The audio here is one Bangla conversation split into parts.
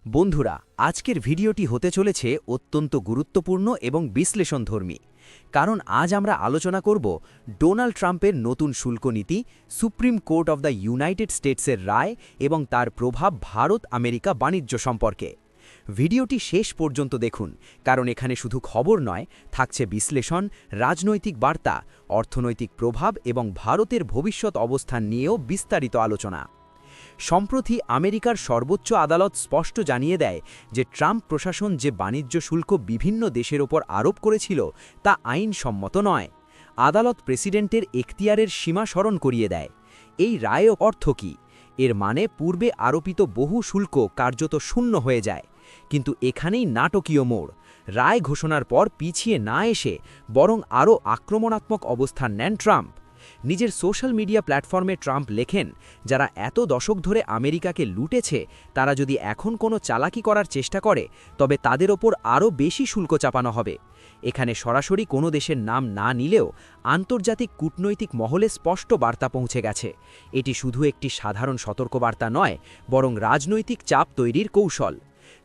বন্ধুরা, আজকের ভিডিওটি হতে চলেছে অত্যন্ত গুরুত্বপূর্ণ এবং বিশ্লেষণধর্মী। কারণ আজ আমরা আলোচনা করব ডোনাল্ড ট্রাম্পের নতুন শুল্ক নীতি, supreme court of the united স্টেটসের রায় এবং তার প্রভাব ভারত আমেরিকা বাণিজ্য সম্পর্কে। ভিডিওটি শেষ পর্যন্ত দেখুন, কারণ এখানে শুধু খবর নয়, থাকছে বিশ্লেষণ, রাজনৈতিক বার্তা, অর্থনৈতিক প্রভাব এবং ভারতের ভবিষ্যৎ অবস্থান নিয়েও বিস্তারিত আলোচনা। সম্প্রতি আমেরিকার সর্বোচ্চ আদালত স্পষ্ট জানিয়ে দেয় যে ট্রাম্প প্রশাসন যে বাণিজ্য শুল্ক বিভিন্ন দেশের ওপর আরোপ করেছিল তা আইনসম্মত নয়। আদালত প্রেসিডেন্টের এখতিয়ারের সীমা স্মরণ করিয়ে দেয়। এই রায়ের অর্থ কী? এর মানে পূর্বে আরোপিত বহু শুল্ক কার্যত শূন্য হয়ে যায়। কিন্তু এখানেই নাটকীয় মোড়। রায় ঘোষণার পর পিছিয়ে না এসে বরং আরও আক্রমণাত্মক অবস্থান নেন ট্রাম্প। নিজের সোশ্যাল মিডিয়া প্ল্যাটফর্মে ট্রাম্প লেখেন, যারা এত দশক ধরে আমেরিকাকে লুটেছে তারা যদি এখন কোনো চালাকি করার চেষ্টা করে তবে তাদের ওপর আরও বেশি শুল্ক চাপানো হবে। এখানে সরাসরি কোনো দেশের নাম না নিলেও আন্তর্জাতিক কূটনৈতিক মহলে স্পষ্ট বার্তা পৌঁছে গেছে। এটি শুধু একটি সাধারণ সতর্কবার্তা নয়, বরং রাজনৈতিক চাপ তৈরির কৌশল।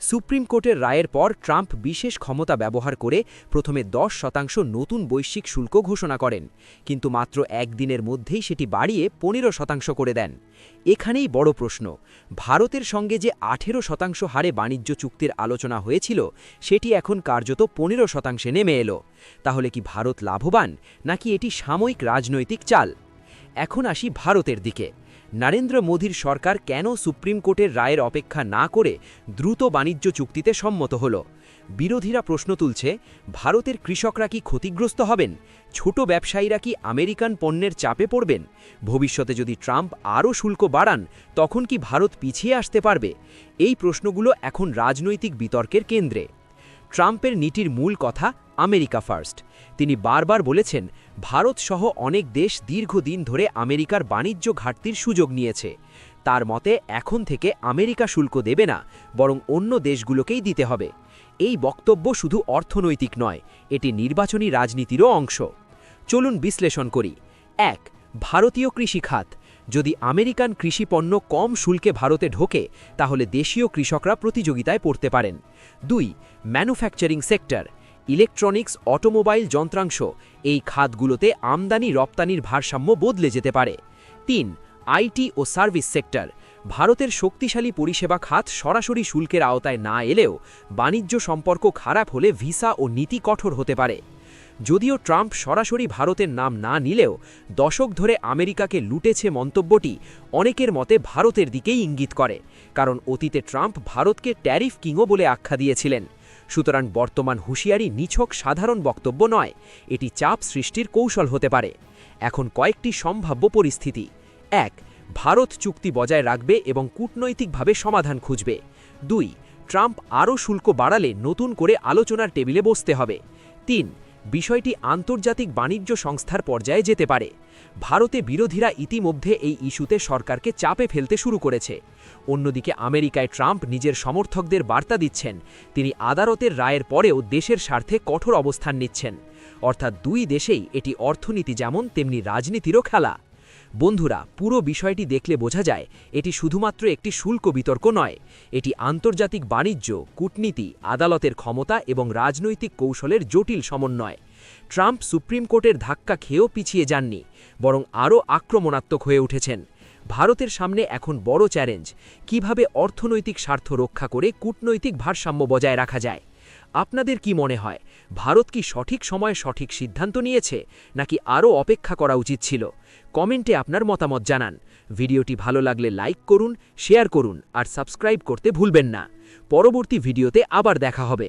সুপ্রিম কোর্টের রায়ের পর ট্রাম্প বিশেষ ক্ষমতা ব্যবহার করে প্রথমে 10% নতুন বৈশ্বিক শুল্ক ঘোষণা করেন, কিন্তু মাত্র একদিনের মধ্যেই সেটি বাড়িয়ে 15% করে দেন। এখানেই বড় প্রশ্ন, ভারতের সঙ্গে যে 18% হারে বাণিজ্য চুক্তির আলোচনা হয়েছিল সেটি এখন কার্যত 15% নেমে এলো। তাহলে কি ভারত লাভবান, নাকি এটি সাময়িক রাজনৈতিক চাল? এখন আসি ভারতের দিকে। নরেন্দ্র মোদীর সরকার কেন সুপ্রিম কোর্টের রায়ের অপেক্ষা না করে দ্রুত বাণিজ্য চুক্তিতে সম্মত হল? বিরোধীরা প্রশ্ন তুলছে, ভারতের কৃষকরা কি ক্ষতিগ্রস্ত হবেন? ছোট ব্যবসায়ীরা কি আমেরিকান পণ্যের চাপে পড়বেন? ভবিষ্যতে যদি ট্রাম্প আরও শুল্ক বাড়ান তখন কি ভারত পিছিয়ে আসতে পারবে? এই প্রশ্নগুলো এখন রাজনৈতিক বিতর্কের কেন্দ্রে। ট্রাম্পের নীতির মূল কথা আমেরিকা ফার্স্ট। তিনি বারবার বলেছেন, ভারত সহ অনেক দেশ দীর্ঘদিন ধরে আমেরিকার বাণিজ্য ঘাটতির সুযোগ নিয়েছে। তার মতে এখন থেকে আমেরিকা শুল্ক দেবে না, বরং অন্য দেশগুলোকেই দিতে হবে। এই বক্তব্য শুধু অর্থনৈতিক নয়, এটি নির্বাচনী রাজনীতিরও অংশ। চলুন বিশ্লেষণ করি। ১. ভারতীয় কৃষি খাত। যদি আমেরিকান কৃষিপণ্য কম শুল্কে ভারতে ঢোকে তাহলে দেশীয় কৃষকরা প্রতিযোগিতায় পড়তে পারেন। ২. Manufacturing sector. ইলেকট্রনিক্স, অটোমোবাইল, যন্ত্রাংশ, এই খাতগুলোতে আমদানি রপ্তানির ভারসাম্য বদলে যেতে পারে। ৩. আইটি ও সার্ভিস সেক্টর। ভারতের শক্তিশালী পরিষেবা খাত সরাসরি শুল্কের আওতায় না এলেও বাণিজ্য সম্পর্ক খারাপ হলে ভিসা ও নীতি কঠোর হতে পারে। যদিও ট্রাম্প সরাসরি ভারতের নাম না নিলেও দশক ধরে আমেরিকাকে লুটেছে মন্তব্যটি অনেকের মতে ভারতের দিকেই ইঙ্গিত করে, কারণ অতীতে ট্রাম্প ভারতকে ট্যারিফ কিংও বলে আখ্যা দিয়েছিলেন। সুতরাং বর্তমান হুঁশিয়ারি নিছক সাধারণ বক্তব্য নয়, এটি চাপ সৃষ্টির কৌশল হতে পারে। এখন কয়েকটি সম্ভাব্য পরিস্থিতি। ১. ভারত চুক্তি বজায় রাখবে এবং কূটনৈতিকভাবে সমাধান খুঁজবে। ২. ট্রাম্প আরও শুল্ক বাড়ালে নতুন করে আলোচনার টেবিলে বসতে হবে। ৩. বিষয়টি আন্তর্জাতিক বাণিজ্য সংস্থার পর্যায়ে যেতে পারে। ভারতে বিরোধীরা ইতিমধ্যে এই ইস্যুতে সরকারকে চাপে ফেলতে শুরু করেছে। অন্যদিকে আমেরিকায় ট্রাম্প নিজের সমর্থকদের বার্তা দিচ্ছেন, তিনি আদালতের রায়ের পরেও দেশের স্বার্থে কঠোর অবস্থান নিচ্ছেন। অর্থাৎ দুই দেশেই এটি অর্থনীতি যেমন তেমনি রাজনীতিরও খেলা। বন্ধুরা, পুরো বিষয়টি দেখলে বোঝা যায় এটি শুধুমাত্র একটি শুল্ক বিতর্ক নয়, এটি আন্তর্জাতিক বাণিজ্য, কূটনীতি, আদালতের ক্ষমতা এবং রাজনৈতিক কৌশলের জটিল সমন্বয়। ট্রাম্প সুপ্রিম কোর্টের ধাক্কা খেয়েও পিছিয়ে যাননি, বরং আরও আক্রমণাত্মক হয়ে উঠেছেন। ভারতের সামনে এখন বড় চ্যালেঞ্জ, কিভাবে অর্থনৈতিক স্বার্থ রক্ষা করে কূটনৈতিক ভারসাম্য বজায় রাখা যায়। আপনাদের কি মনে হয়, ভারত কি সঠিক সময়ে সঠিক সিদ্ধান্ত নিয়েছে, নাকি আরও অপেক্ষা করা উচিত ছিল? কমেন্টে আপনার মতামত জানান। ভিডিওটি ভালো লাগলে লাইক করুন, শেয়ার করুন আর সাবস্ক্রাইব করতে ভুলবেন না। পরবর্তী ভিডিওতে আবার দেখা হবে।